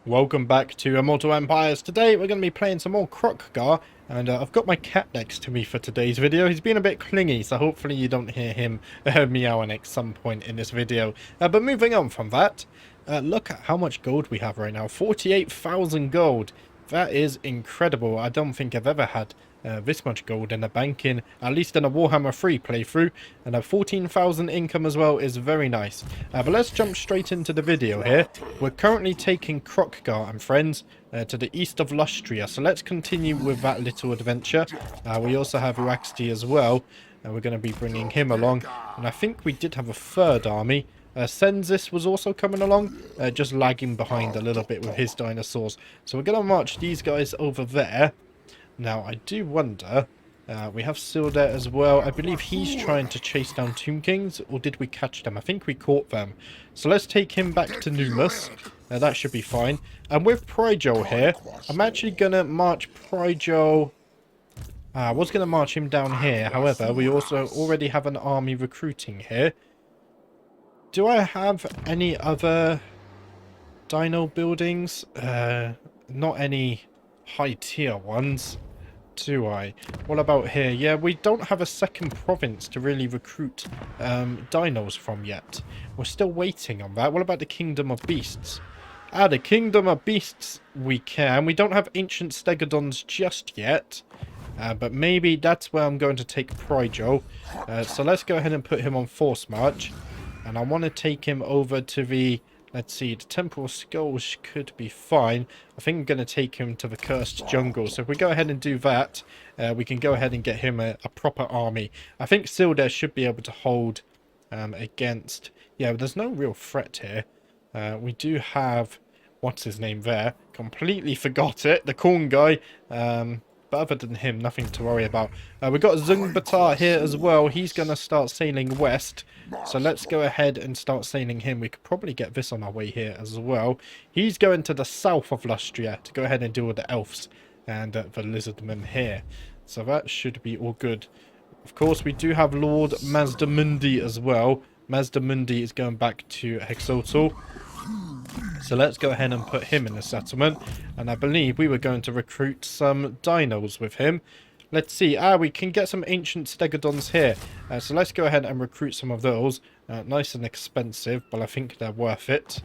Welcome back to Immortal Empires. Today we're going to be playing some more Kroq-Gar, and I've got my cat next to me for today's video. He's been a bit clingy, so hopefully you don't hear him meowing at some point in this video. But moving on from that, look at how much gold we have right now. 48,000 gold. That is incredible. I don't think I've ever had this much gold in the bank, at least in a Warhammer 3 playthrough, and a 14,000 income as well is very nice. But let's jump straight into the video here. We're currently taking Kroq-Gar and friends to the east of Lustria, so let's continue with that little adventure. We also have Uraxti as well, and we're going to be bringing him along, and I think we did have a third army. Senzis was also coming along, just lagging behind a little bit with his dinosaurs. So we're going to march these guys over there. Now, I do wonder, we have Sildet as well. I believe he's trying to chase down Tomb Kings, or did we catch them? I think we caught them. So let's take him back to Numus. That should be fine. And with Pryjo here, I'm actually going to march Pryjo. I was going to march him down here. However, we also already have an army recruiting here. Do I have any other dino buildings? Not any high tier ones, do I? What about here? Yeah, we don't have a second province to really recruit dinos from yet. We're still waiting on that. What about the Kingdom of Beasts? The Kingdom of Beasts we can. We don't have ancient stegodons just yet. But maybe that's where I'm going to take Pryjo. So let's go ahead and put him on force march. And I want to take him over to the, let's see, the Temporal Skulls could be fine. I think I'm going to take him to the Cursed Jungle. So if we go ahead and do that, we can go ahead and get him a proper army. I think Sildet should be able to hold against... Yeah, there's no real threat here. We do have... What's his name there? Completely forgot it. The corn guy. But other than him, nothing to worry about. We've got Zungbatar here as well. He's going to start sailing west. So let's go ahead and start sailing him. We could probably get this on our way here as well. He's going to the south of Lustria to go ahead and deal with the elves and the lizardmen here. So that should be all good. Of course, we do have Lord Mazdamundi as well. Mazdamundi is going back to Hexotal. So let's go ahead and put him in the settlement. And I believe we were going to recruit some dinos with him. Let's see. We can get some ancient stegodons here. So let's go ahead and recruit some of those. Nice and expensive, but I think they're worth it.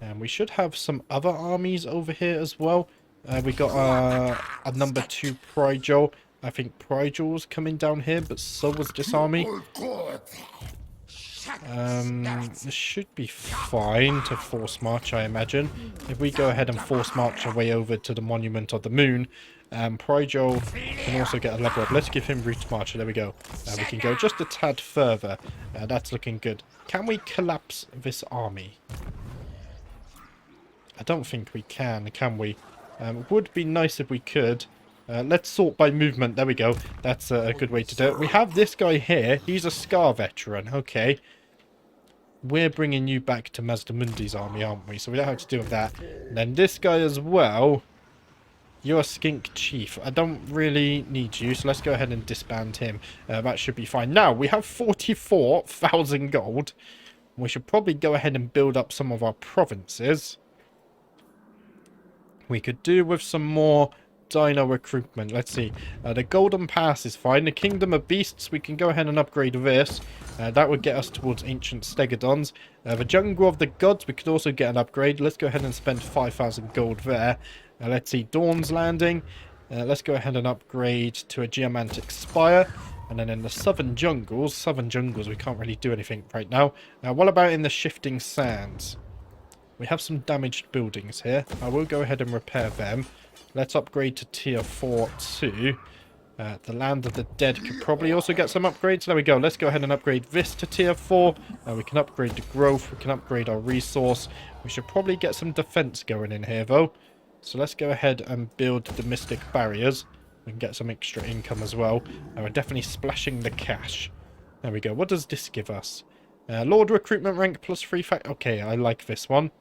And we should have some other armies over here as well. We got a number 2 Pryjo. I think Pryjo's coming down here, but so was this army. This should be fine to force march, I imagine. If we go ahead and force march our way over to the Monument of the Moon, Pryjo can also get a level up. Let's give him route march. There we go. We can go just a tad further. That's looking good. Can we collapse this army? I don't think we can we? It would be nice if we could. Let's sort by movement. There we go. That's a good way to do it. We have this guy here. He's a Scar veteran. Okay. We're bringing you back to Mazdamundi's army, aren't we? So we don't have to deal with that. And then this guy as well. You're a skink chief. I don't really need you, so let's go ahead and disband him. That should be fine. Now, we have 44,000 gold. We should probably go ahead and build up some of our provinces. We could do with some more dino recruitment. Let's see. The Golden Pass is fine. The Kingdom of Beasts, we can go ahead and upgrade this. That would get us towards ancient stegodons. The Jungle of the Gods, we could also get an upgrade. Let's go ahead and spend 5,000 gold there. Let's see. Dawn's Landing. Let's go ahead and upgrade to a Geomantic Spire. And then in the Southern Jungles, we can't really do anything right now. What about in the Shifting Sands? We have some damaged buildings here. I will go ahead and repair them. Let's upgrade to tier 4 too. The Land of the Dead could probably also get some upgrades. There we go. Let's go ahead and upgrade this to tier 4. We can upgrade the growth. We can upgrade our resource. We should probably get some defense going in here though. So let's go ahead and build the Mystic Barriers. We can get some extra income as well. We're definitely splashing the cash. There we go. What does this give us? Lord Recruitment Rank plus 3 fact. Okay, I like this one.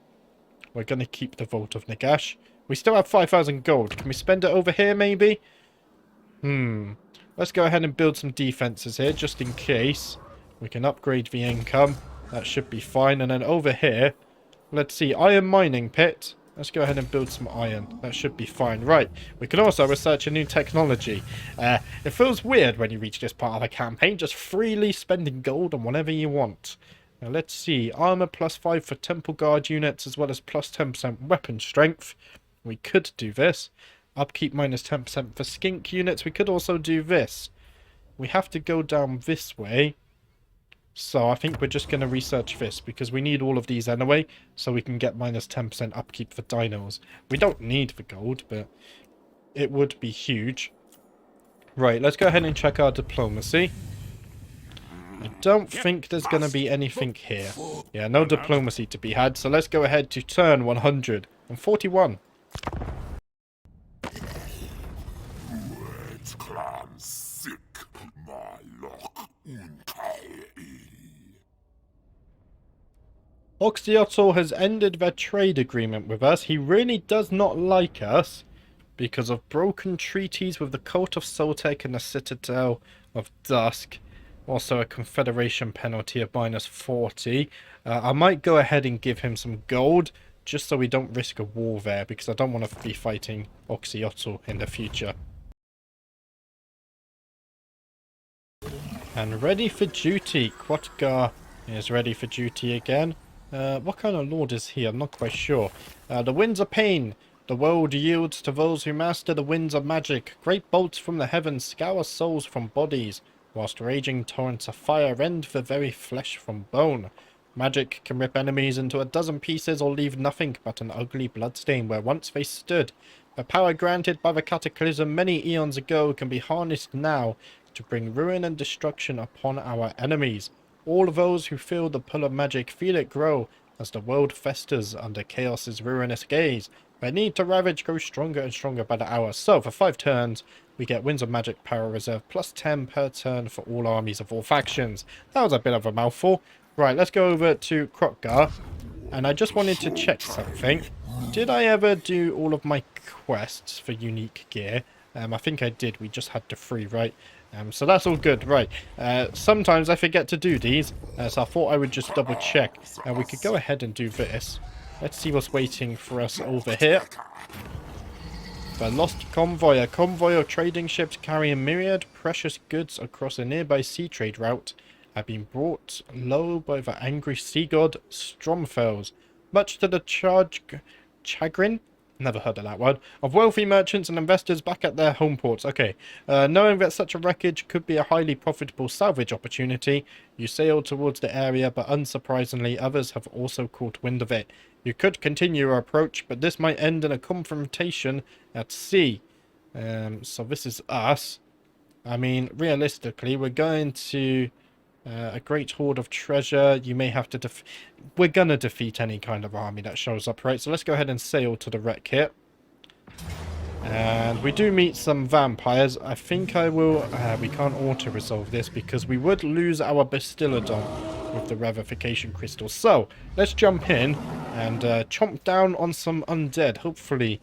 We're going to keep the Vault of Nagash. We still have 5,000 gold. Can we spend it over here, maybe? Let's go ahead and build some defenses here, just in case. We can upgrade the income. That should be fine. And then over here, let's see. Iron Mining Pit. Let's go ahead and build some iron. That should be fine. Right, we can also research a new technology. It feels weird when you reach this part of a campaign, just freely spending gold on whatever you want. Now let's see. Armor +5 for temple guard units, as well as plus 10% weapon strength. We could do this. Upkeep minus 10% for skink units. We could also do this. We have to go down this way. So I think we're just going to research this, because we need all of these anyway, so we can get minus 10% upkeep for dinos. We don't need the gold, but it would be huge. Right, let's go ahead and check our diplomacy. I don't think there's going to be anything here. Yeah, no diplomacy to be had, so let's go ahead to turn 141. Oxyotl has ended their trade agreement with us. He really does not like us because of broken treaties with the Cult of Soltec and the Citadel of Dusk. Also a Confederation penalty of minus 40. I might go ahead and give him some gold just so we don't risk a war there, because I don't want to be fighting Oxyotl in the future. And ready for duty. Kroq-Gar is ready for duty again. What kind of lord is he? I'm not quite sure. The winds of pain. The world yields to those who master the winds of magic. Great bolts from the heavens scour souls from bodies, whilst raging torrents of fire rend the very flesh from bone. Magic can rip enemies into a dozen pieces or leave nothing but an ugly bloodstain where once they stood. The power granted by the cataclysm many eons ago can be harnessed now to bring ruin and destruction upon our enemies. All those who feel the pull of magic feel it grow as the world festers under chaos's ruinous gaze. Their need to ravage grows stronger and stronger by the hour. So for 5 turns, we get Winds of Magic Power Reserve plus 10 per turn for all armies of all factions. That was a bit of a mouthful. Right, let's go over to Kroq-Gar. And I just wanted to check something. Did I ever do all of my quests for unique gear? I think I did. We just had the 3, right? So that's all good, right. Sometimes I forget to do these, so I thought I would just double check. We could go ahead and do this. Let's see what's waiting for us over here. The Lost Convoy. A convoy of trading ships carrying myriad precious goods across a nearby sea trade route have been brought low by the angry sea god Stromfels, much to the chagrin, never heard of that word, of wealthy merchants and investors back at their home ports. Okay, knowing that such a wreckage could be a highly profitable salvage opportunity, you sail towards the area, but unsurprisingly others have also caught wind of it. You could continue your approach, but this might end in a confrontation at sea. So this is us. I mean, realistically, we're going to a great hoard of treasure. You may have to we're gonna defeat any kind of army that shows up, right? So let's go ahead and sail to the wreck here. And we do meet some vampires. I think I will... we can't auto-resolve this because we would lose our Bastillodon with the Revivification Crystal. So, let's jump in and chomp down on some undead. Hopefully,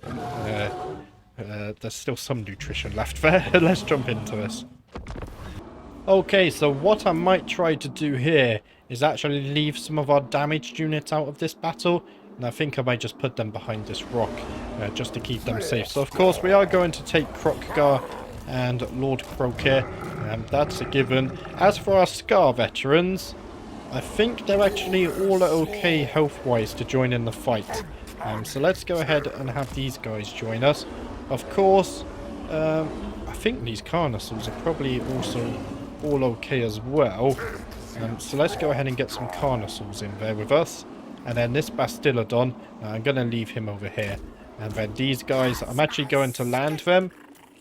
there's still some nutrition left there. Let's jump into this. Okay, so what I might try to do here is actually leave some of our damaged units out of this battle. And I think I might just put them behind this rock just to keep them safe. So, of course, we are going to take Kroq-Gar and Lord Kroq-Gar. That's a given. As for our Scar veterans, I think they're actually all okay health-wise to join in the fight. So let's go ahead and have these guys join us. Of course, I think these Carnosaurs are probably also all okay as well. So let's go ahead and get some Carnosaurs in there with us. And then this Bastillodon, I'm going to leave him over here. And then these guys, I'm actually going to land them.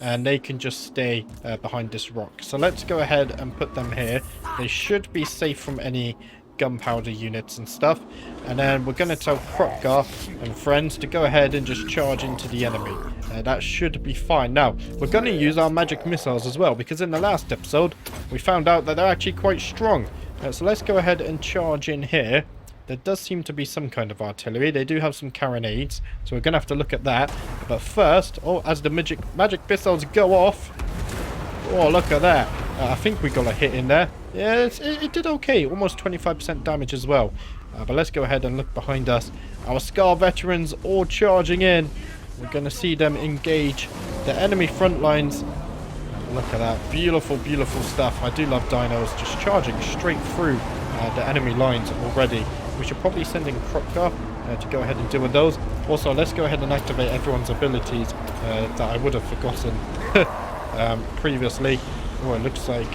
And they can just stay behind this rock. So let's go ahead and put them here. They should be safe from any gunpowder units and stuff. And then we're going to tell Kroq-Gar and friends to go ahead and just charge into the enemy. That should be fine. Now, we're going to use our magic missiles as well. Because in the last episode, we found out that they're actually quite strong. So let's go ahead and charge in here. There does seem to be some kind of artillery. They do have some carronades, so we're going to have to look at that. But first, as the magic missiles go off... Oh, look at that. I think we got a hit in there. Yeah, it did okay. Almost 25% damage as well. But let's go ahead and look behind us. Our Scar veterans all charging in. We're going to see them engage the enemy front lines. Look at that. Beautiful, beautiful stuff. I do love dinos just charging straight through the enemy lines already. We should probably send in Kroq-Gar to go ahead and deal with those. Also, let's go ahead and activate everyone's abilities that I would have forgotten previously. Oh, it looks like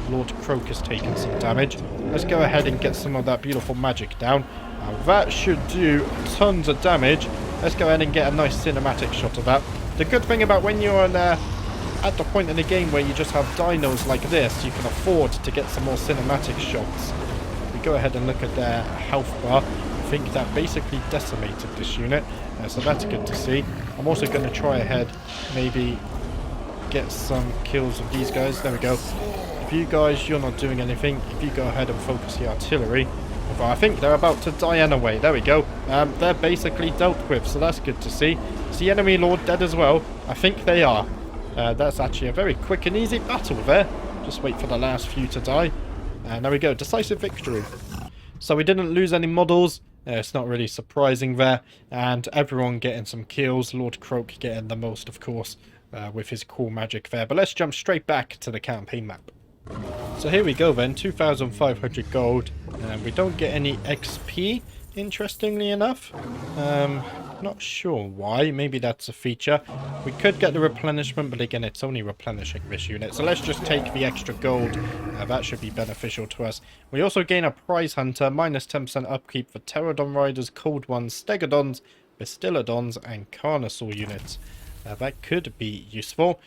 Lord Kroq has taken some damage. Let's go ahead and get some of that beautiful magic down. That should do tons of damage. Let's go ahead and get a nice cinematic shot of that. The good thing about when you're on, at the point in the game where you just have dinos like this, you can afford to get some more cinematic shots. We go ahead and look at their health bar. I think that basically decimated this unit, so that's good to see. I'm also going to try ahead, maybe get some kills of these guys. There we go. If you guys, you're not doing anything, if you go ahead and focus the artillery. Although I think they're about to die anyway. There we go. They're basically dealt with, so that's good to see. Is the enemy lord dead as well? I think they are. That's actually a very quick and easy battle there. Just wait for the last few to die. And there we go. Decisive victory. So we didn't lose any models. It's not really surprising there. And everyone getting some kills. Lord Kroq getting the most, of course, with his cool magic there. But let's jump straight back to the campaign map. So here we go then. 2,500 gold. And we don't get any XP, interestingly enough. Not sure why. Maybe that's a feature. We could get the replenishment, but again, it's only replenishing this unit. So let's just take the extra gold. That should be beneficial to us. We also gain a prize hunter, minus 10% upkeep for Pterodon Riders, Cold Ones, Stegodons, Bastillodons, and Carnosaur units. That could be useful.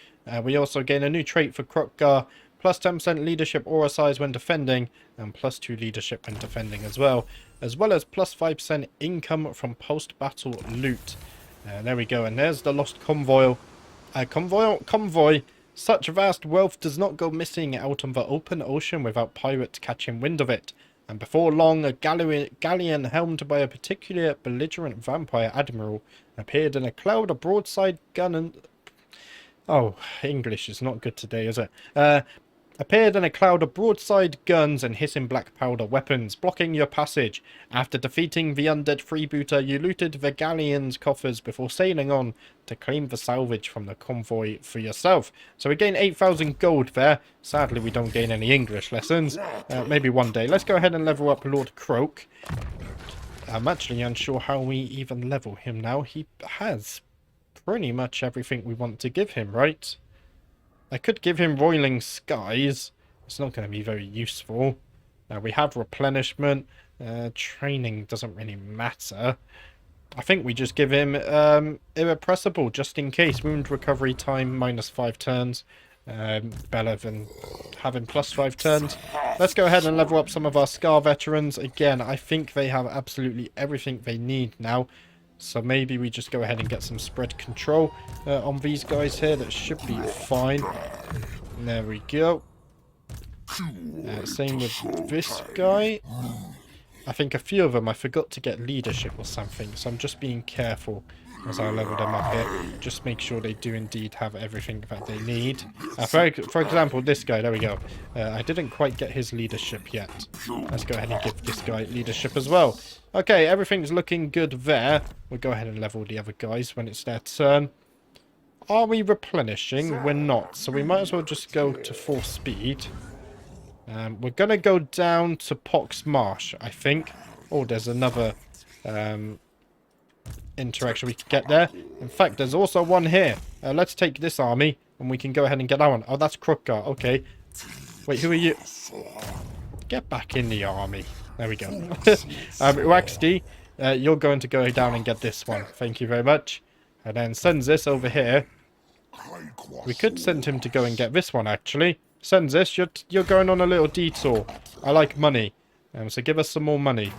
We also gain a new trait for Kroq-Gar, plus 10% leadership aura size when defending, and plus 2 leadership when defending as well as plus 5% income from post-battle loot. There we go, and there's the lost convoy. Convoy. Such vast wealth does not go missing out on the open ocean without pirates catching wind of it. And before long, a galleon helmed by a particularly belligerent vampire admiral appeared in a cloud of broadside gun and... Oh, English is not good today, is it? Appeared in a cloud of broadside guns and hissing black powder weapons, blocking your passage. After defeating the undead freebooter, you looted the galleon's coffers before sailing on to claim the salvage from the convoy for yourself. So we gain 8,000 gold there. Sadly, we don't gain any English lessons. Maybe one day. Let's go ahead and level up Lord Kroq. I'm actually unsure how we even level him now. He has pretty much everything we want to give him, right? I could give him Roiling Skies. It's not going to be very useful. We have replenishment. Training doesn't really matter. I think we just give him Irrepressible, just in case. Wound recovery time, minus 5 turns. Better than having plus 5 turns. Let's go ahead and level up some of our Scar veterans. Again, I think they have absolutely everything they need now. So maybe we just go ahead and get some spread control on these guys here. That should be fine. There we go. Same with this guy. I think a few of them, I forgot to get leadership or something. So I'm just being careful as I level them up here. Just make sure they do indeed have everything that they need. For example, this guy, there we go. I didn't quite get his leadership yet. Let's go ahead and give this guy leadership as well. Okay, everything's looking good there. We'll go ahead and level the other guys when it's their turn. Are we replenishing? We're not. So we might as well just go to full speed. We're going to go down to Pox Marsh, I think. Oh, there's another interaction we can get there. In fact, there's also one here. Let's take this army, and we can go ahead and get that one. Oh, that's Kroq-Gar. Okay. Wait, who are you? Get back in the army. There we go. Waxty, you're going to go down and get this one. Thank you very much. And then sends this over here. We could send him to go and get this one, actually. Sends this. You're going on a little detour. I like money. So give us some more money.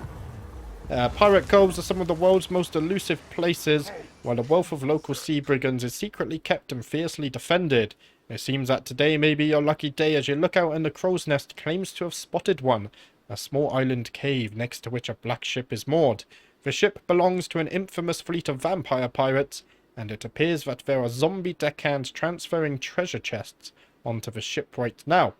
Pirate coves are some of the world's most elusive places, while the wealth of local sea brigands is secretly kept and fiercely defended. It seems that today may be your lucky day as you look out and the crow's nest claims to have spotted one. A small island cave next to which a black ship is moored. The ship belongs to an infamous fleet of vampire pirates, and it appears that there are zombie deckhands transferring treasure chests onto the ship right now.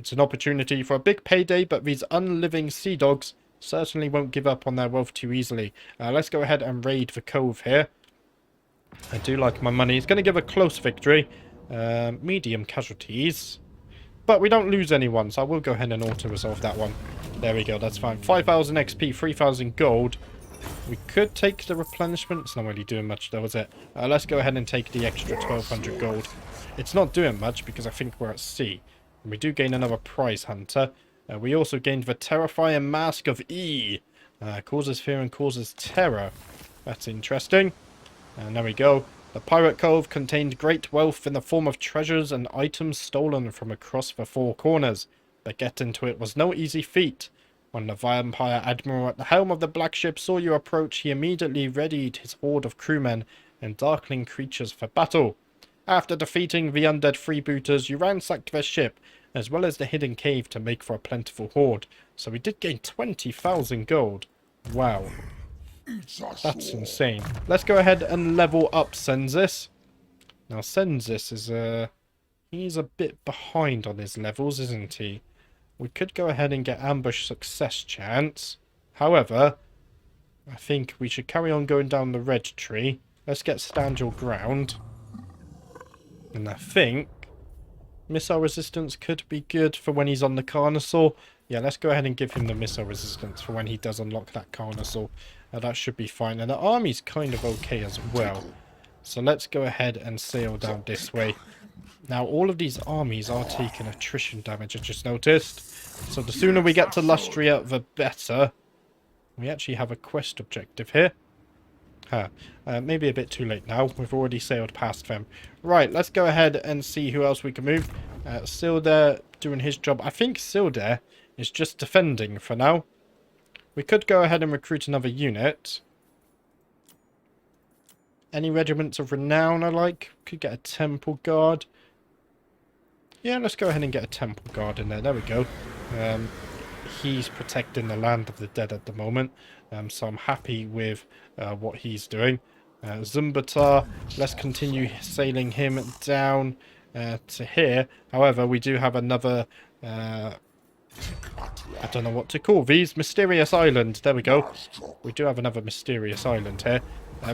It's an opportunity for a big payday, but these unliving sea dogs certainly won't give up on their wealth too easily. Let's go ahead and raid the cove here. I do like my money. It's going to give a close victory. Medium casualties. But we don't lose anyone, so I will go ahead and auto-resolve that one. There we go, that's fine. 5,000 XP, 3,000 gold. We could take the replenishment. It's not really doing much though, is it? Let's go ahead and take the extra 1,200 gold. It's not doing much because I think we're at sea. And we do gain another prize hunter. We also gained the terrifying mask of E. Causes fear and causes terror. That's interesting. And there we go. The pirate cove contained great wealth in the form of treasures and items stolen from across the four corners. But getting to it was no easy feat. When the vampire admiral at the helm of the black ship saw you approach, he immediately readied his horde of crewmen and darkling creatures for battle. After defeating the undead freebooters, you ransacked their ship, as well as the hidden cave to make for a plentiful hoard. So we did gain 20,000 gold. Wow. That's insane. Let's go ahead and level up Senzis. Now Senzis is he's a bit behind on his levels, isn't he? We could go ahead and get ambush success chance. However, I think we should carry on going down the red tree. Let's get stand your ground. And I think missile resistance could be good for when he's on the Carnosaur. Yeah, let's go ahead and give him the missile resistance for when he does unlock that Carnosaur. That should be fine. And the army's kind of okay as well. So let's go ahead and sail down this way. Now, all of these armies are taking attrition damage, I just noticed. So the sooner we get to Lustria, the better. We actually have a quest objective here. Maybe a bit too late now. We've already sailed past them. Right, let's go ahead and see who else we can move. Silder doing his job. I think Silder is just defending for now. We could go ahead and recruit another unit. Any regiments of renown I like? Could get a temple guard. Yeah, let's go ahead and get a temple guard in there. There we go. He's protecting the land of the dead at the moment. So I'm happy with what he's doing. Zumbatar, let's continue sailing him down to here. However, we do have another... I don't know what to call these. Mysterious Island. There we go. We do have another mysterious island here.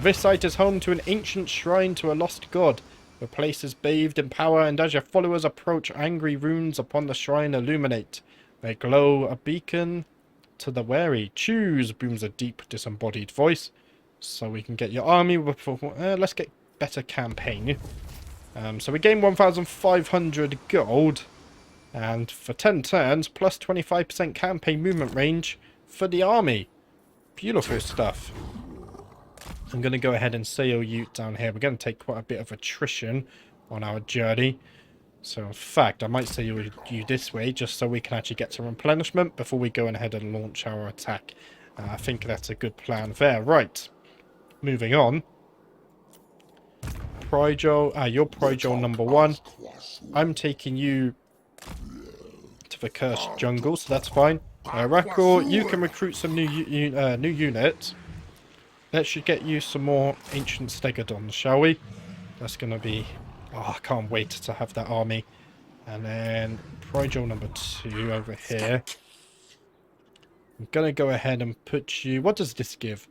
This site is home to an ancient shrine to a lost god. The place is bathed in power, and as your followers approach, angry runes upon the shrine illuminate. They glow a beacon to the wary. Choose, booms a deep, disembodied voice. So we can get your army. Let's get better campaign. So we gain 1,500 gold. And for 10 turns, plus 25% campaign movement range for the army. Beautiful stuff. I'm going to go ahead and sail you down here. We're going to take quite a bit of attrition on our journey. So, in fact, I might sail you this way just so we can actually get some replenishment before we go ahead and launch our attack. I think that's a good plan there. Right. Moving on. Prigel. You're Prigel number 1. I'm taking you to the cursed jungle, so that's fine. Rakor, you can recruit some new units. That should get you some more ancient stegodons, shall we? That's going to be... Oh, I can't wait to have that army. And then Prigel number 2 over here. I'm going to go ahead and put you... What does this give?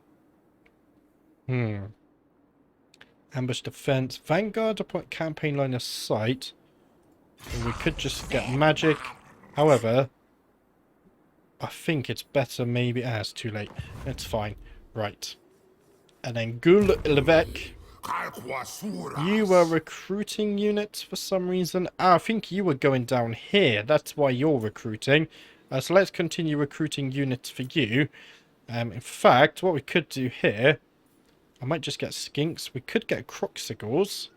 Ambush defense. Vanguard upon campaign line of sight. Or we could just get magic. However, I think it's better maybe... it's too late. It's fine. Right. And then Gul Levek. You were recruiting units for some reason. I think you were going down here. That's why you're recruiting. So let's continue recruiting units for you. In fact, what we could do here... I might just get skinks. We could get Kroq-Gars.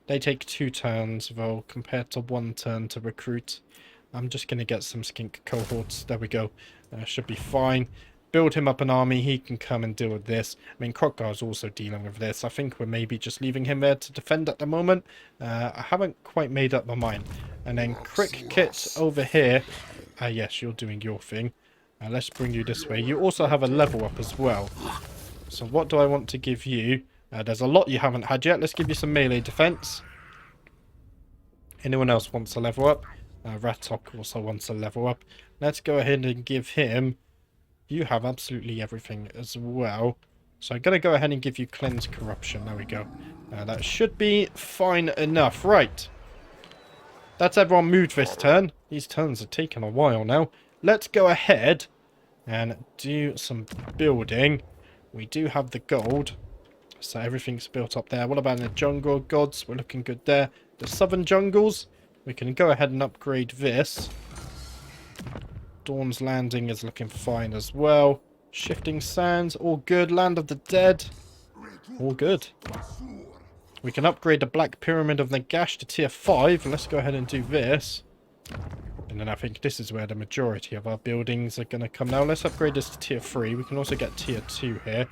They take 2 turns, though, compared to 1 turn to recruit. I'm just going to get some skink cohorts. There we go. Should be fine. Build him up an army. He can come and deal with this. I mean, Kroq-Gar is also dealing with this. I think we're maybe just leaving him there to defend at the moment. I haven't quite made up my mind. And then Crick-Kit over here. Yes, you're doing your thing. Let's bring you this way. You also have a level up as well. So what do I want to give you? There's a lot you haven't had yet. Let's give you some melee defense. Anyone else wants to level up? Ratok also wants to level up. Let's go ahead and give him... You have absolutely everything as well. So I'm going to go ahead and give you Cleanse Corruption. There we go. That should be fine enough. Right. That's everyone moved this turn. These turns are taking a while now. Let's go ahead and do some building. We do have the gold. So everything's built up there. What about the jungle gods? We're looking good there. The southern jungles. We can go ahead and upgrade this. Dawn's Landing is looking fine as well. Shifting Sands, all good. Land of the Dead, all good. We can upgrade the Black Pyramid of Nagash to tier 5. Let's go ahead and do this. And then I think this is where the majority of our buildings are going to come now. Let's upgrade this to tier 3. We can also get tier 2 here.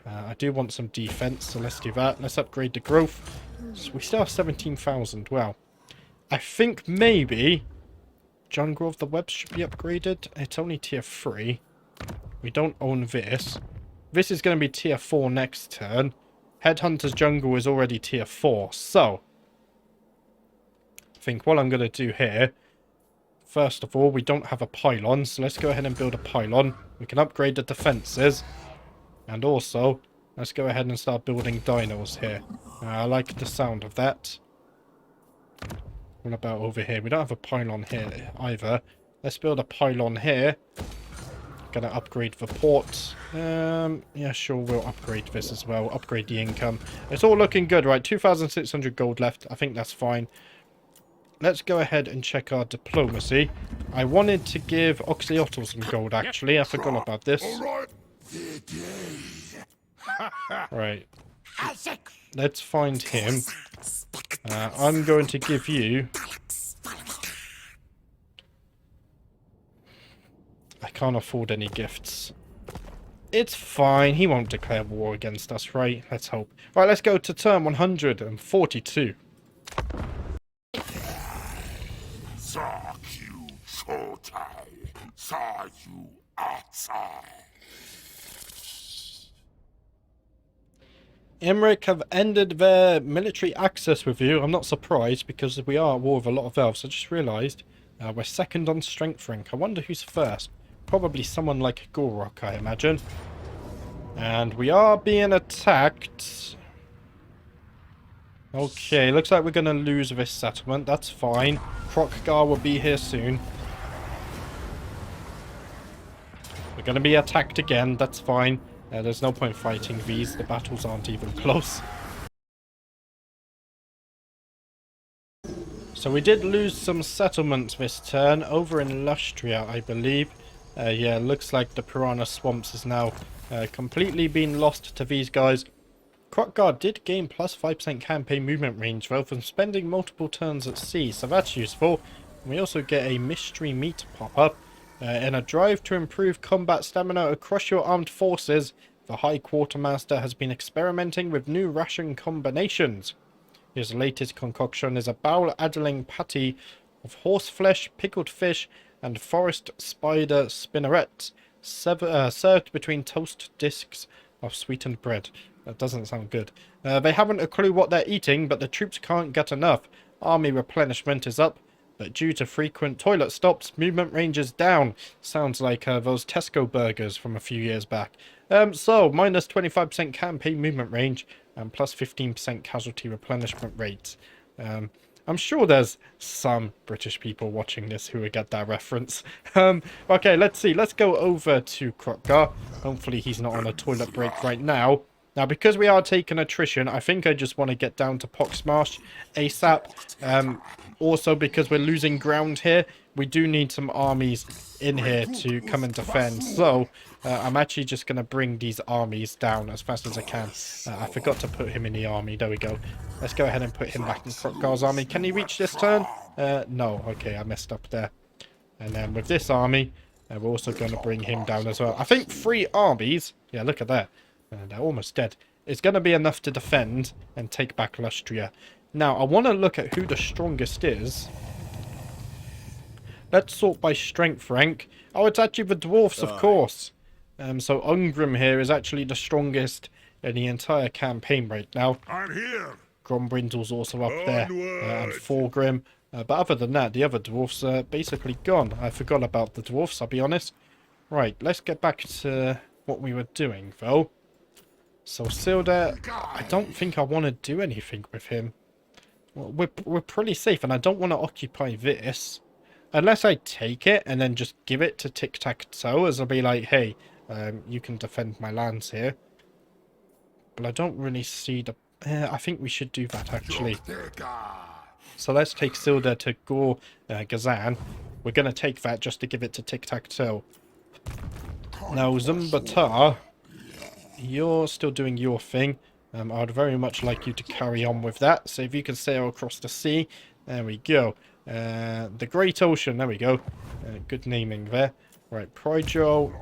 I do want some defense, so let's do that. Let's upgrade the growth. So we still have 17,000. Wow. I think maybe Jungle of the Webs should be upgraded. It's only tier 3. We don't own this. This is going to be tier 4 next turn. Headhunter's Jungle is already tier 4. So, I think what I'm going to do here, first of all, we don't have a pylon. So let's go ahead and build a pylon. We can upgrade the defenses. And also, let's go ahead and start building dinos here. I like the sound of that. What about over here? We don't have a pylon here either. Let's build a pylon here. Gonna upgrade the port. Yeah, sure, we'll upgrade this as well. Upgrade the income. It's all looking good, right? 2,600 gold left. I think that's fine. Let's go ahead and check our diplomacy. I wanted to give Oxyotl some gold, actually. I forgot about this. Right. Let's find him. I'm going to give you... I can't afford any gifts. It's fine. He won't declare war against us, right? Let's hope. Right, let's go to turn 142. Imric have ended their military access with you. I'm not surprised because we are at war with a lot of elves. I just realised we're second on strength rank. I wonder who's first. Probably someone like Gorok, I imagine. And we are being attacked. Okay, looks like we're going to lose this settlement. That's fine. Kroq-Gar will be here soon. We're going to be attacked again. That's fine. There's no point fighting these. The battles aren't even close. So we did lose some settlements this turn. Over in Lustria, I believe. Yeah, looks like the Piranha Swamps is now completely been lost to these guys. Kroq-Gar did gain plus 5% campaign movement range, though, from spending multiple turns at sea, so that's useful. We also get a mystery meat pop-up. In a drive to improve combat stamina across your armed forces, the High Quartermaster has been experimenting with new ration combinations. His latest concoction is a bowel-addling patty of horseflesh, pickled fish, and forest spider spinnerets, served between toast discs of sweetened bread. That doesn't sound good. They haven't a clue what they're eating, but the troops can't get enough. Army replenishment is up, but due to frequent toilet stops, movement range is down. Sounds like those Tesco burgers from a few years back. So, minus 25% campaign movement range, and plus 15% casualty replenishment rate. I'm sure there's some British people watching this who would get that reference. Okay, let's see. Let's go over to Kroq-Gar. Hopefully he's not on a toilet break right now. Now, because we are taking attrition, I think I just want to get down to Poxmarsh ASAP. Also, because we're losing ground here, we do need some armies in here to come and defend. So, I'm actually just going to bring these armies down as fast as I can. I forgot to put him in the army. There we go. Let's go ahead and put him back in Kroq-Gar's army. Can he reach this turn? No. Okay, I messed up there. And then with this army, we're also going to bring him down as well. I think 3 armies. Yeah, look at that. They're almost dead. It's going to be enough to defend and take back Lustria. Now, I want to look at who the strongest is. Let's sort by strength rank. Oh, it's actually the dwarfs, of course. So Ungrim here is actually the strongest in the entire campaign right now. I'm here. Grombrindle's also up there. And Thorgrim. But other than that, the other dwarfs are basically gone. I forgot about the dwarfs, I'll be honest. Right, let's get back to what we were doing, though. So Silda, I don't think I want to do anything with him. Well, we're pretty safe, and I don't want to occupy this. Unless I take it and then just give it to Tic-Tac-Toe, as I'll be like, hey, you can defend my lands here. But I don't really see the... I think we should do that, actually. So let's take Silda to Gazan. We're going to take that just to give it to Tic-Tac-Toe. Now, Zumbatar, you're still doing your thing. I'd very much like you to carry on with that. So if you can sail across the sea, there we go. The Great Ocean, there we go. Good naming there. Right, Pryjo,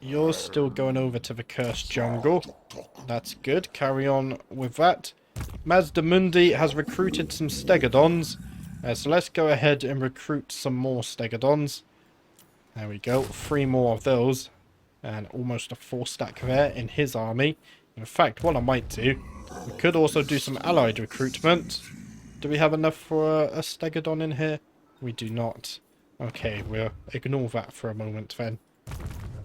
you're still going over to the Cursed Jungle. That's good. Carry on with that. Mazdamundi has recruited some Stegodons. So let's go ahead and recruit some more Stegodons. There we go. 3 more of those. And almost a 4-stack there in his army. In fact, what I might do, we could also do some allied recruitment. Do we have enough for a Stegodon in here? We do not. Okay, we'll ignore that for a moment then.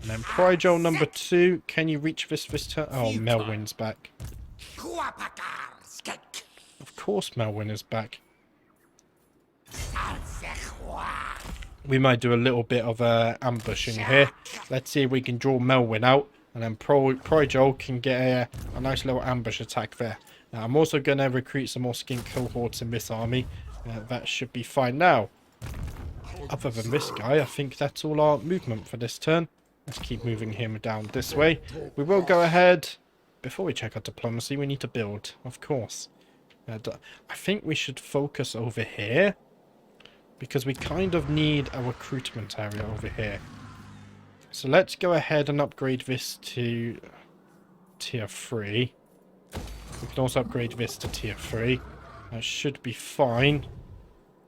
And then Pryjo number 2. Can you reach this turn? Oh, Melwyn's back. Of course Melwyn is back. We might do a little bit of ambushing here. Let's see if we can draw Melwyn out. And then Pryjo can get a nice little ambush attack there. Now, I'm also going to recruit some more skink cohorts in this army. That should be fine now. Other than this guy, I think that's all our movement for this turn. Let's keep moving him down this way. We will go ahead. Before we check our diplomacy, we need to build, of course. I think we should focus over here. Because we kind of need a recruitment area over here. So let's go ahead and upgrade this to tier 3. We can also upgrade this to tier 3. That should be fine.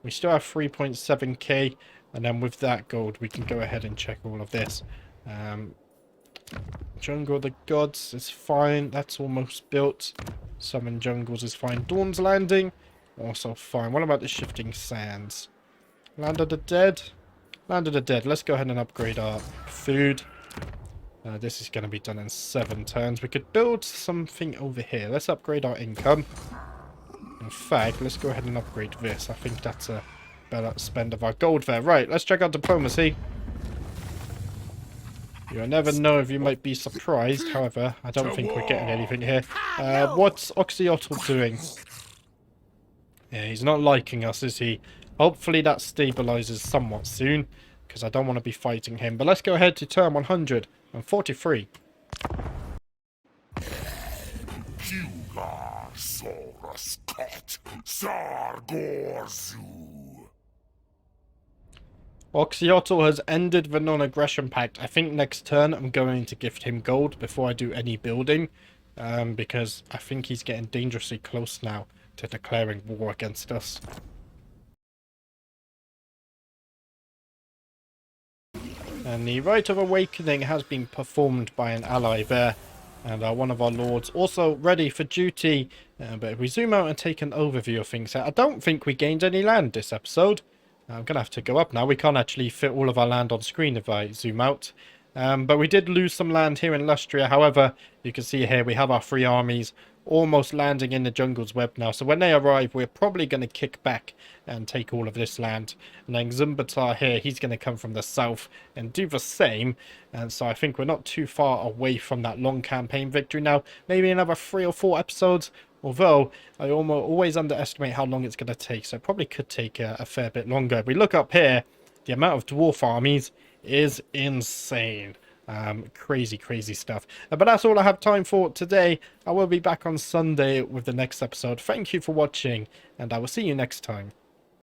We still have 3.7k. And then with that gold, we can go ahead and check all of this. Jungle of the Gods is fine. That's almost built. Summon Jungles is fine. Dawn's Landing, also fine. What about the Shifting Sands? Land of the Dead? Land of the Dead. Let's go ahead and upgrade our food. This is going to be done in 7 turns. We could build something over here. Let's upgrade our income. In fact, let's go ahead and upgrade this. I think that's a better spend of our gold there. Right, let's check out diplomacy. You'll never know if you might be surprised. However, I don't think we're getting anything here. What's Oxyotl doing? Yeah, he's not liking us, is he? Hopefully that stabilizes somewhat soon, because I don't want to be fighting him. But let's go ahead to turn 143. Oxyotl has ended the non-aggression pact. I think next turn I'm going to gift him gold before I do any building. Because I think he's getting dangerously close now to declaring war against us. And the Rite of Awakening has been performed by an ally there. And one of our lords also ready for duty. But if we zoom out and take an overview of things here, I don't think we gained any land this episode. I'm going to have to go up now. We can't actually fit all of our land on screen if I zoom out. But we did lose some land here in Lustria. However, you can see here we have our 3 armies almost landing in the jungle's web now. So when they arrive, we're probably going to kick back and take all of this land. And then Zumbatar here, he's going to come from the south and do the same. And so I think we're not too far away from that long campaign victory now. Maybe another 3 or 4 episodes. Although, I always underestimate how long it's going to take. So it probably could take a fair bit longer. If we look up here, the amount of dwarf armies is insane. Crazy stuff. But that's all I have time for today. I will be back on Sunday with the next episode. Thank you for watching, and I will see you next time.